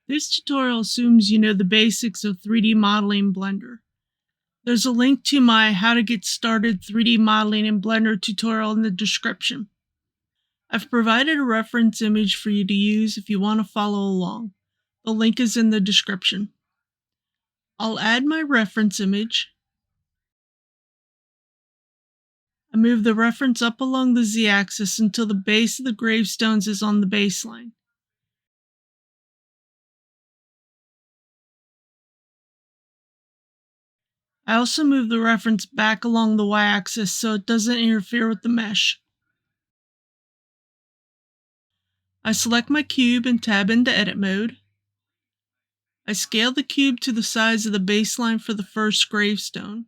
This tutorial assumes you know the basics of 3D modeling in Blender. There's a link to my How to Get Started 3D Modeling in Blender tutorial in the description. I've provided a reference image for you to use if you want to follow along. The link is in the description. I'll add my reference image. I move the reference up along the z-axis until the base of the gravestones is on the baseline. I also move the reference back along the y-axis so it doesn't interfere with the mesh. I select my cube and tab into edit mode. I scale the cube to the size of the baseline for the first gravestone.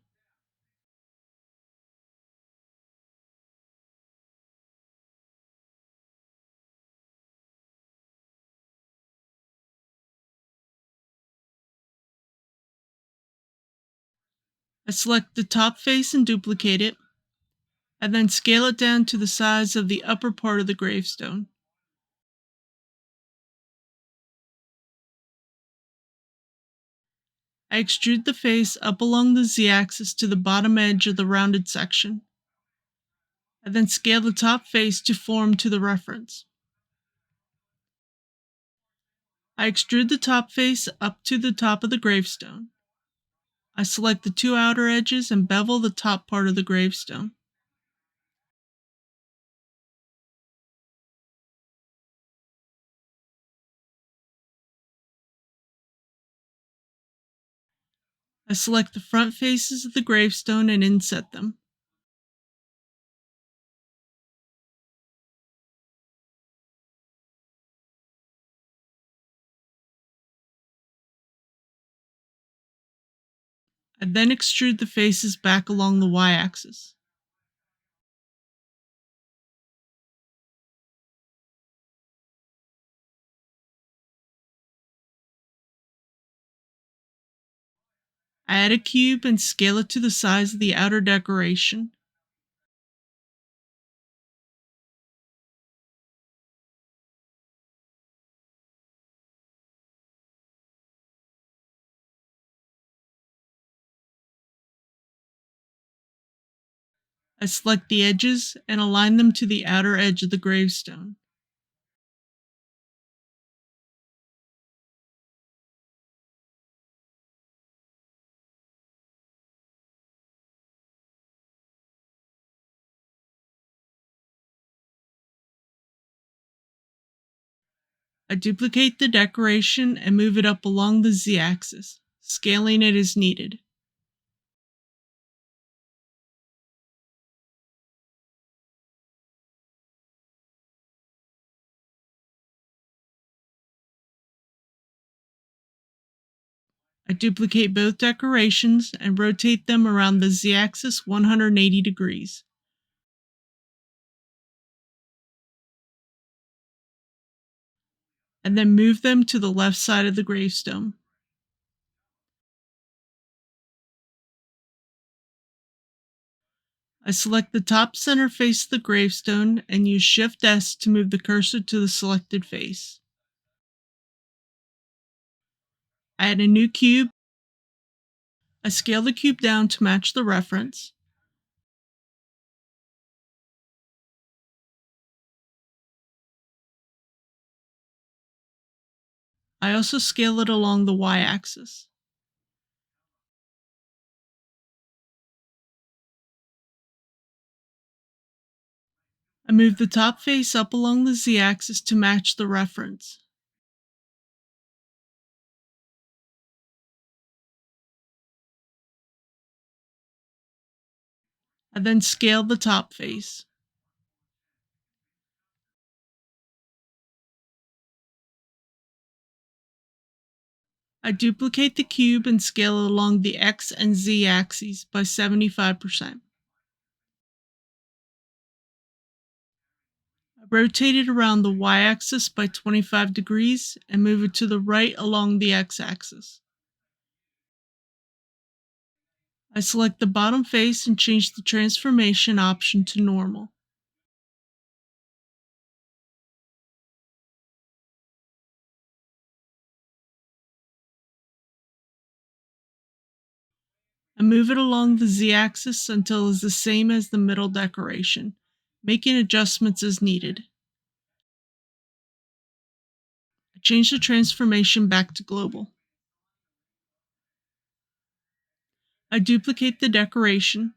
I select the top face and duplicate it. I then scale it down to the size of the upper part of the gravestone. I extrude the face up along the z-axis to the bottom edge of the rounded section. I then scale the top face to form to the reference. I extrude the top face up to the top of the gravestone. I select the two outer edges and bevel the top part of the gravestone. I select the front faces of the gravestone and inset them. I then extrude the faces back along the y-axis. I add a cube and scale it to the size of the outer decoration. I select the edges and align them to the outer edge of the gravestone. I duplicate the decoration and move it up along the z-axis, scaling it as needed. I duplicate both decorations and rotate them around the z-axis 180 degrees. And then move them to the left side of the gravestone. I select the top center face of the gravestone and use Shift S to move the cursor to the selected face. I add a new cube. I scale the cube down to match the reference. I also scale it along the y-axis. I move the top face up along the z-axis to match the reference. I then scale the top face. I duplicate the cube and scale it along the X and Z axes by 75%. I rotate it around the y-axis by 25 degrees and move it to the right along the x-axis. I select the bottom face and change the transformation option to normal. I move it along the z-axis until it is the same as the middle decoration, making adjustments as needed. I change the transformation back to global. I duplicate the decoration.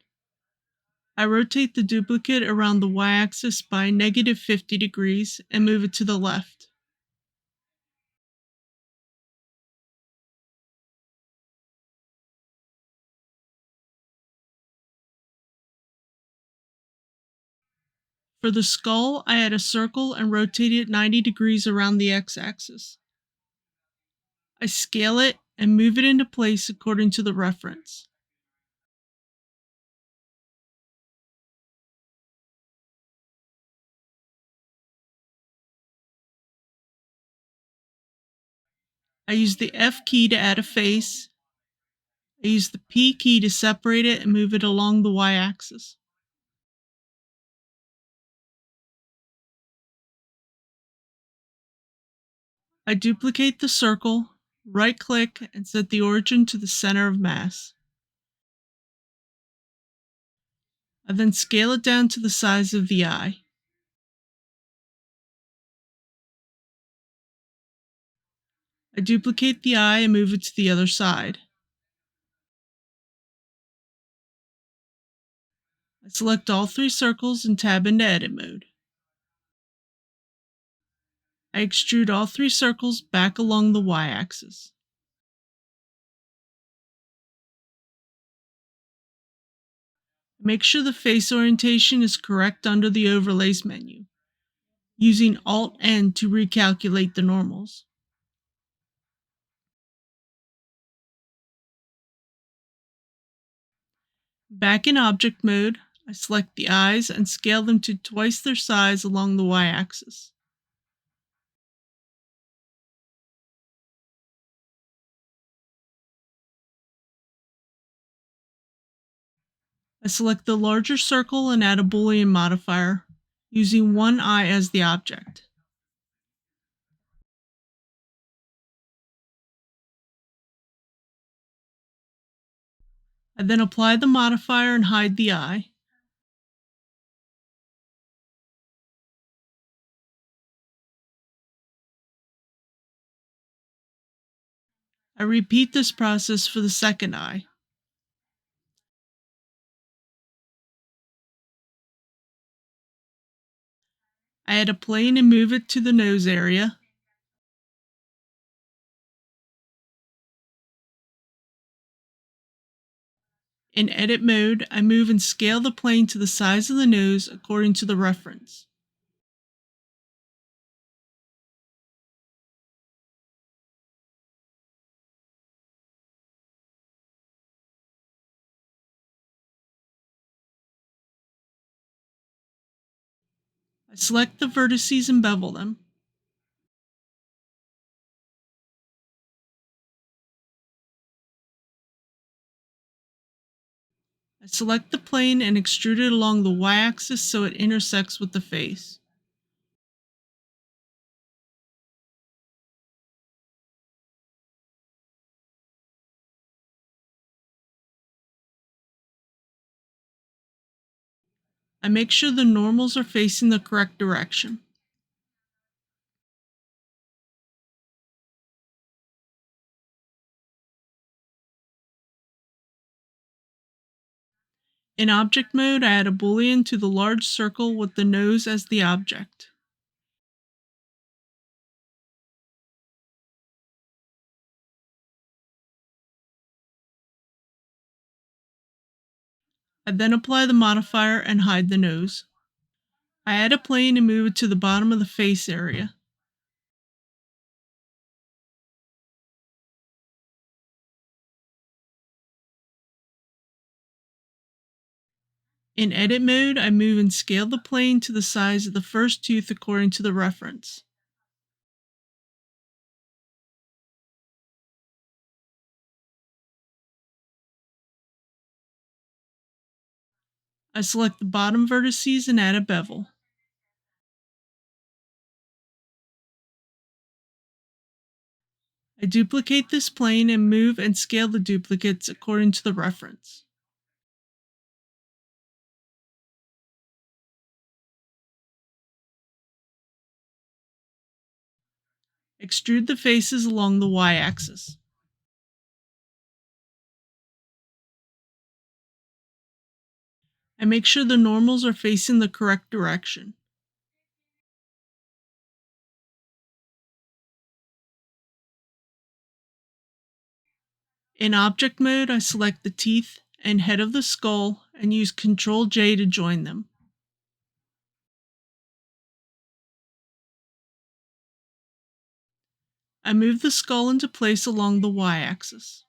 I rotate the duplicate around the y-axis by -50 degrees and move it to the left. For the skull, I add a circle and rotate it 90 degrees around the x-axis. I scale it and move it into place according to the reference. I use the F key to add a face. I use the P key to separate it and move it along the y-axis. I duplicate the circle, right-click, and set the origin to the center of mass. I then scale it down to the size of the eye. I duplicate the eye and move it to the other side. I select all 3 circles and tab into edit mode. I extrude all 3 circles back along the y-axis. Make sure the face orientation is correct under the Overlays menu, using Alt-N to recalculate the normals. Back in object mode, I select the eyes and scale them to twice their size along the y-axis. I select the larger circle and add a Boolean modifier, using one eye as the object. I then apply the modifier and hide the eye. I repeat this process for the second eye. I add a plane and move it to the nose area. In edit mode, I move and scale the plane to the size of the nose according to the reference. I select the vertices and bevel them. I select the plane and extrude it along the y-axis so it intersects with the face. I make sure the normals are facing the correct direction. In object mode, I add a Boolean to the large circle with the nose as the object. I then apply the modifier and hide the nose. I add a plane and move it to the bottom of the face area. In edit mode, I move and scale the plane to the size of the first tooth according to the reference. I select the bottom vertices and add a bevel. I duplicate this plane and move and scale the duplicates according to the reference. Extrude the faces along the y-axis. I make sure the normals are facing the correct direction. In object mode, I select the teeth and head of the skull and use Ctrl J to join them. I move the skull into place along the y-axis.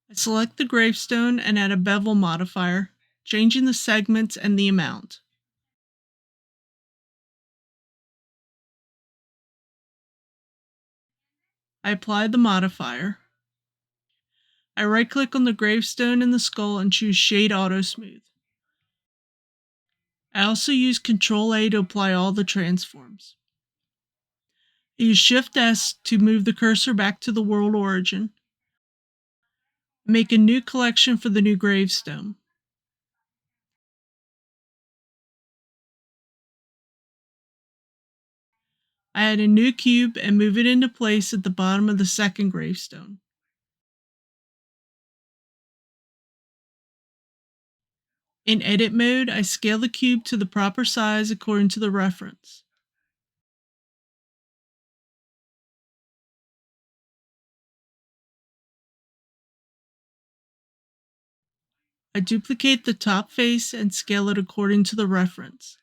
I select the gravestone and add a bevel modifier, changing the segments and the amount. I apply the modifier. I right-click on the gravestone and the skull and choose Shade Auto Smooth. I also use Ctrl A to apply all the transforms. I use Shift S to move the cursor back to the world origin. Make a new collection for the new gravestone. I add a new cube and move it into place at the bottom of the second gravestone. In edit mode, I scale the cube to the proper size according to the reference. I duplicate the top face and scale it according to the reference.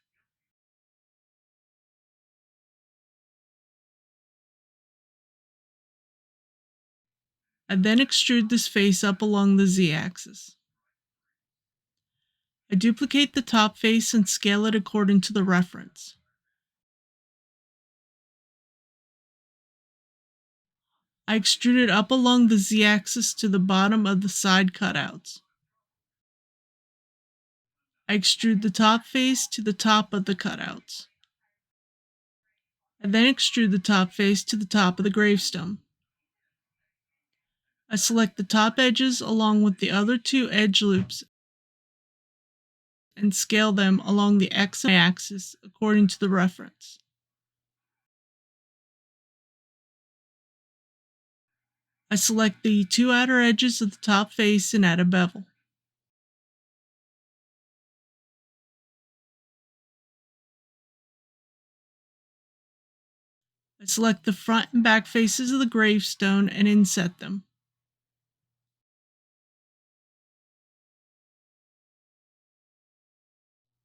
I then extrude this face up along the z-axis. I duplicate the top face and scale it according to the reference. I extrude it up along the z-axis to the bottom of the side cutouts. I extrude the top face to the top of the cutouts. I then extrude the top face to the top of the gravestone. I select the top edges along with the other two edge loops and scale them along the X and Y axis according to the reference. I select the two outer edges of the top face and add a bevel. I select the front and back faces of the gravestone and inset them.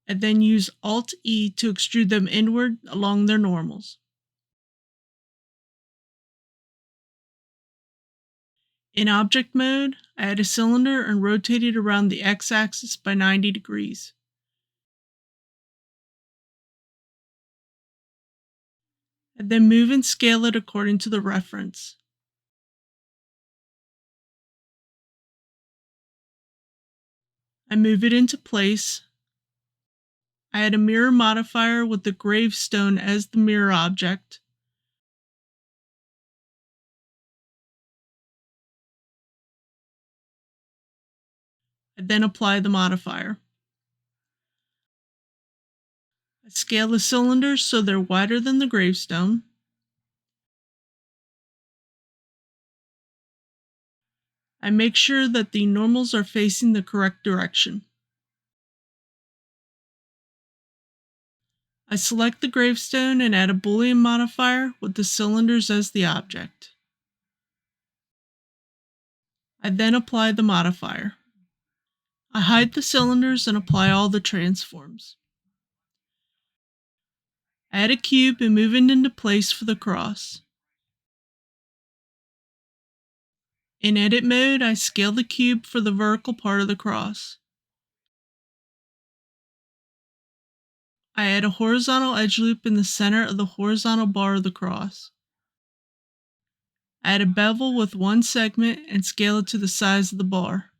I then use Alt-E to extrude them inward along their normals. In object mode, I add a cylinder and rotate it around the x-axis by 90 degrees. I then move and scale it according to the reference. I move it into place. I add a mirror modifier with the gravestone as the mirror object. I then apply the modifier. I scale the cylinders so they're wider than the gravestone. I make sure that the normals are facing the correct direction. I select the gravestone and add a Boolean modifier with the cylinders as the object. I then apply the modifier. I hide the cylinders and apply all the transforms. Add a cube and move it into place for the cross. In edit mode, I scale the cube for the vertical part of the cross. I add a horizontal edge loop in the center of the horizontal bar of the cross. I add a bevel with one segment and scale it to the size of the bar.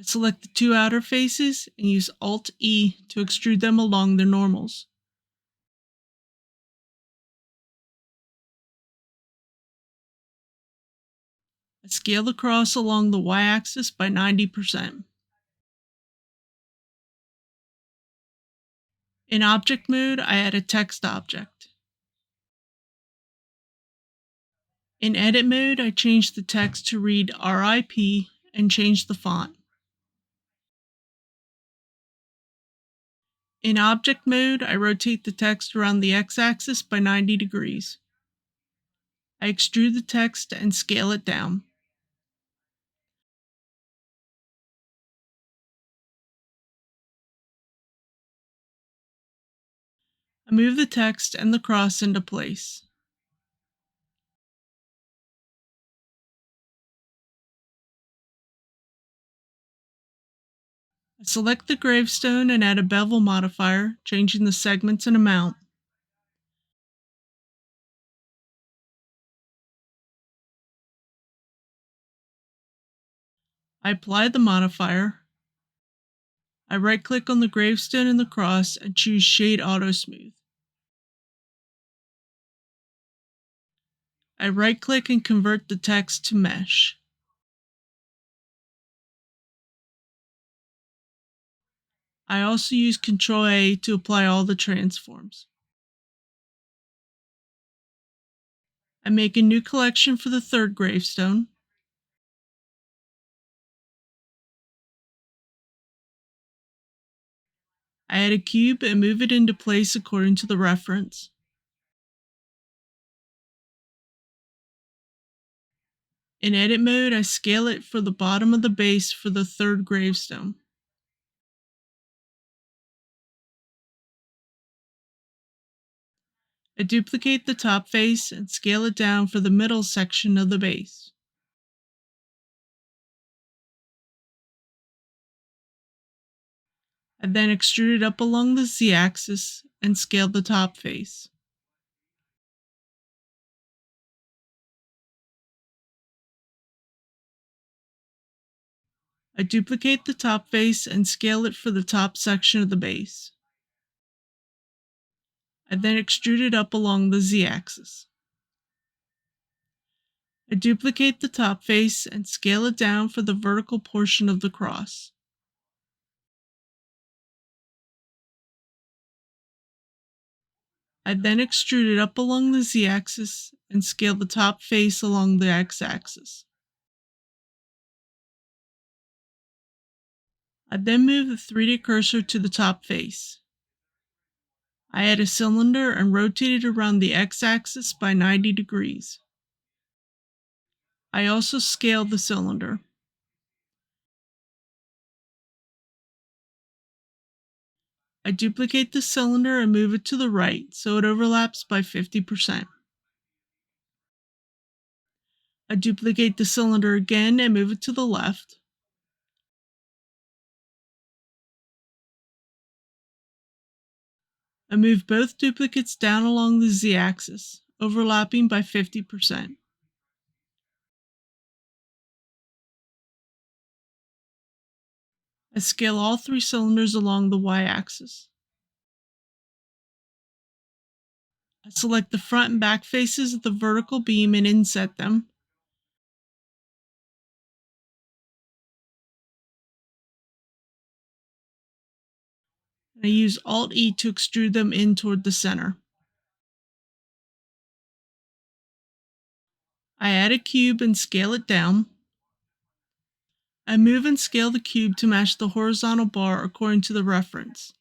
I select the two outer faces and use Alt-E to extrude them along their normals. I scale the cross along the y-axis by 90%. In object mode, I add a text object. In edit mode, I change the text to read RIP and change the font. In object mode, I rotate the text around the x-axis by 90 degrees. I extrude the text and scale it down. I move the text and the cross into place. I select the gravestone and add a bevel modifier, changing the segments and amount. I apply the modifier. I right-click on the gravestone and the cross and choose Shade Auto Smooth. I right-click and convert the text to mesh. I also use Ctrl-A to apply all the transforms. I make a new collection for the third gravestone. I add a cube and move it into place according to the reference. In edit mode, I scale it for the bottom of the base for the third gravestone. I duplicate the top face and scale it down for the middle section of the base. I then extrude it up along the z-axis and scale the top face. I duplicate the top face and scale it for the top section of the base. I then extrude it up along the z-axis. I duplicate the top face and scale it down for the vertical portion of the cross. I then extrude it up along the z-axis and scale the top face along the x-axis. I then move the 3D cursor to the top face. I add a cylinder and rotate it around the x-axis by 90 degrees. I also scale the cylinder. I duplicate the cylinder and move it to the right so it overlaps by 50%. I duplicate the cylinder again and move it to the left. I move both duplicates down along the z-axis, overlapping by 50%. I scale all three cylinders along the y-axis. I select the front and back faces of the vertical beam and inset them. I use Alt-E to extrude them in toward the center. I add a cube and scale it down. I move and scale the cube to match the horizontal bar according to the reference.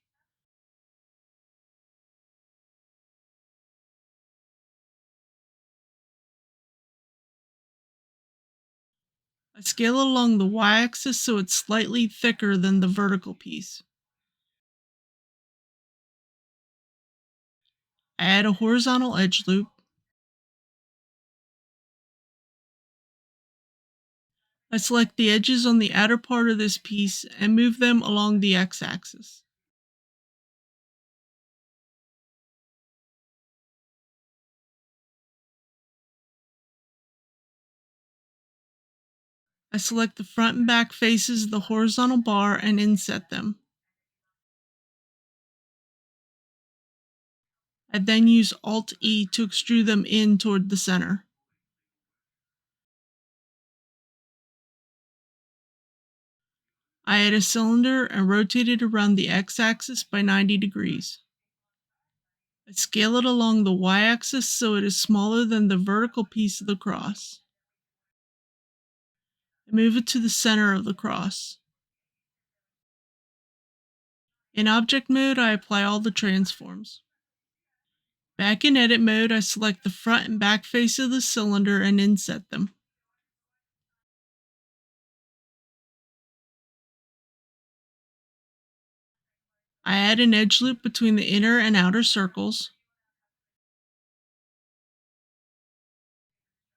I scale it along the y-axis so it's slightly thicker than the vertical piece. I add a horizontal edge loop. I select the edges on the outer part of this piece and move them along the x-axis. I select the front and back faces of the horizontal bar and inset them. I then use Alt-E to extrude them in toward the center. I add a cylinder and rotate it around the x-axis by 90 degrees. I scale it along the y-axis so it is smaller than the vertical piece of the cross. I move it to the center of the cross. In object mode, I apply all the transforms. Back in edit mode, I select the front and back face of the cylinder and inset them. I add an edge loop between the inner and outer circles.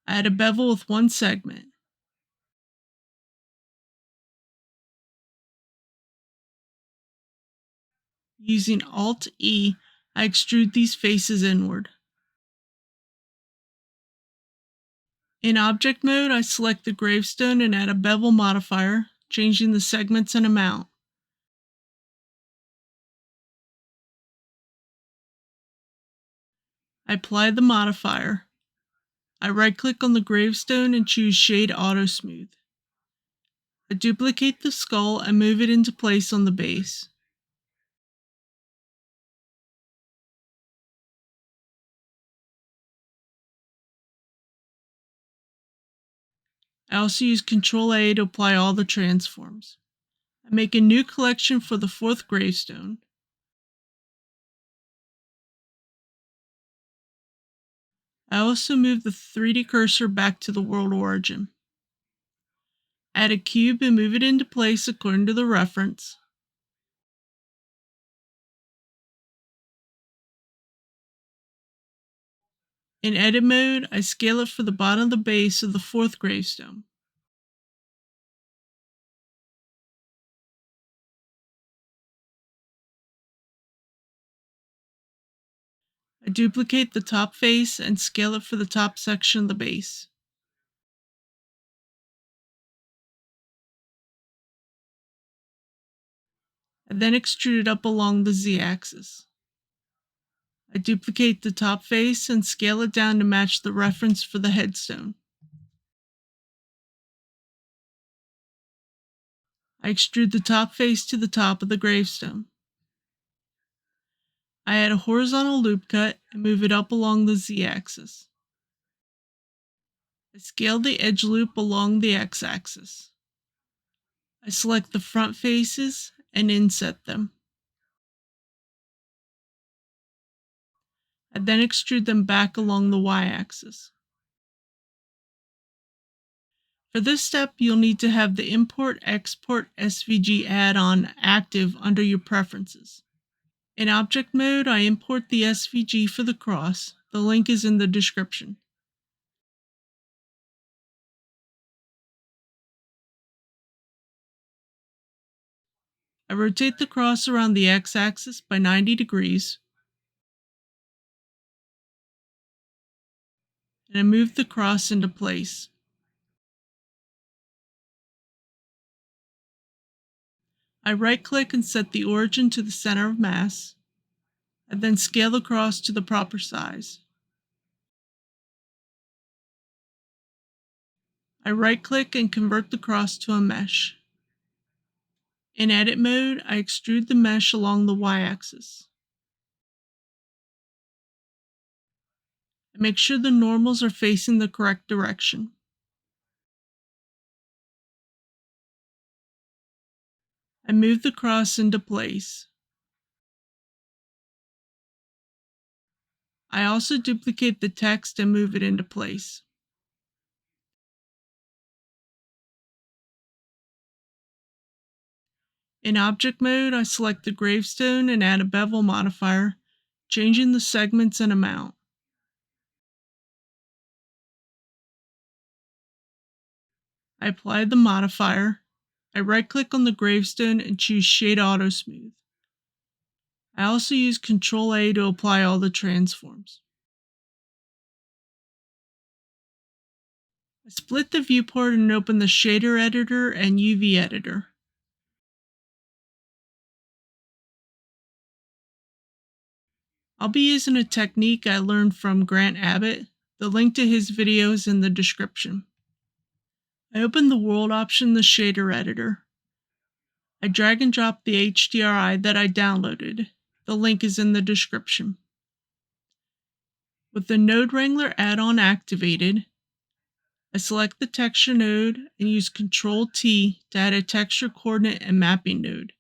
I add a bevel with one segment. Using Alt-E, I extrude these faces inward. In object mode, I select the gravestone and add a bevel modifier, changing the segments and amount. I apply the modifier. I right-click on the gravestone and choose Shade Auto Smooth. I duplicate the skull and move it into place on the base. I also use Ctrl-A to apply all the transforms. I make a new collection for the fourth gravestone. I also move the 3D cursor back to the world origin. Add a cube and move it into place according to the reference. In edit mode, I scale it for the bottom of the base of the fourth gravestone. I duplicate the top face and scale it for the top section of the base. I then extrude it up along the z-axis. I duplicate the top face and scale it down to match the reference for the headstone. I extrude the top face to the top of the gravestone. I add a horizontal loop cut and move it up along the z-axis. I scale the edge loop along the x-axis. I select the front faces and inset them. I then extrude them back along the y-axis. For this step, you'll need to have the Import-Export SVG add-on active under your preferences. In object mode, I import the SVG for the cross. The link is in the description. I rotate the cross around the x-axis by 90 degrees, and I move the cross into place. I right-click and set the origin to the center of mass, and then scale the cross to the proper size. I right-click and convert the cross to a mesh. In edit mode, I extrude the mesh along the y-axis. I make sure the normals are facing the correct direction. I move the cross into place. I also duplicate the text and move it into place. In object mode, I select the gravestone and add a bevel modifier, changing the segments and amount. I apply the modifier. I right-click on the gravestone and choose Shade Auto Smooth. I also use Ctrl-A to apply all the transforms. I split the viewport and open the shader editor and UV editor. I'll be using a technique I learned from Grant Abbott. The link to his video is in the description. I open the world option in the shader editor. I drag and drop the HDRI that I downloaded. The link is in the description. With the Node Wrangler add-on activated, I select the texture node and use Ctrl-T to add a texture coordinate and mapping node.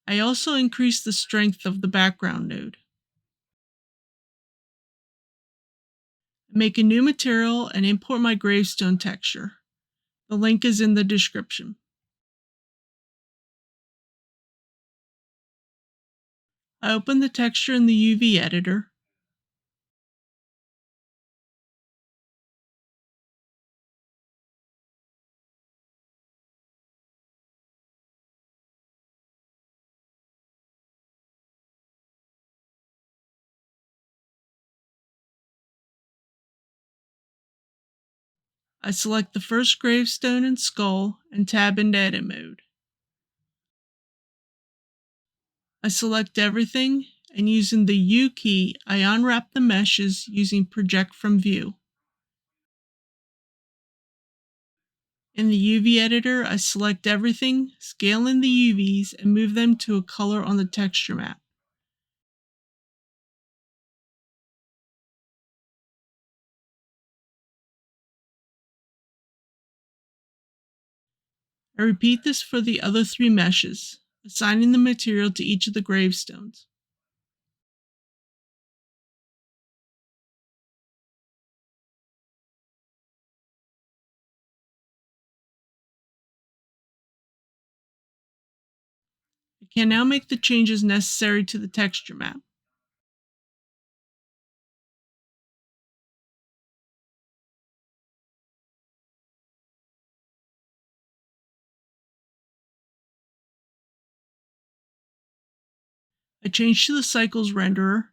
I also increase the strength of the background node. I make a new material and import my gravestone texture. The link is in the description. I open the texture in the UV editor. I select the first gravestone and skull and tab into edit mode. I select everything, and using the U key, I unwrap the meshes using project from view. In the UV editor, I select everything, scale in the UVs, and move them to a color on the texture map. I repeat this for the other 3 meshes, assigning the material to each of the gravestones. I can now make the changes necessary to the texture map. I change to the cycles renderer.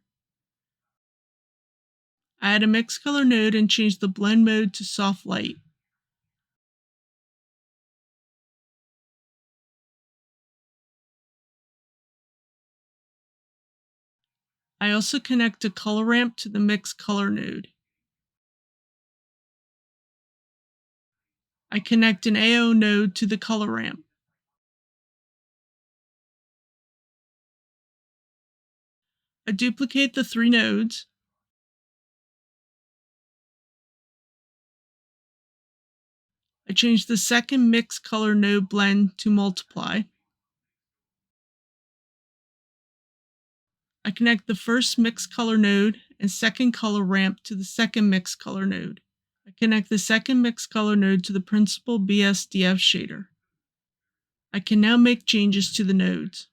I add a mix color node and change the blend mode to soft light. I also connect a color ramp to the mix color node. I connect an AO node to the color ramp. I duplicate the 3 nodes. I change the second mix color node blend to multiply. I connect the first mix color node and second color ramp to the second mix color node. I connect the second mix color node to the principal BSDF shader. I can now make changes to the nodes.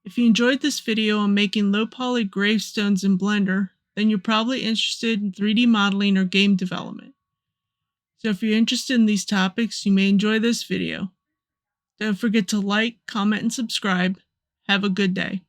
If you enjoyed this video on making low poly gravestones in Blender, then you're probably interested in 3D modeling or game development. So if you're interested in these topics, you may enjoy this video. Don't forget to like, comment, and subscribe. Have a good day.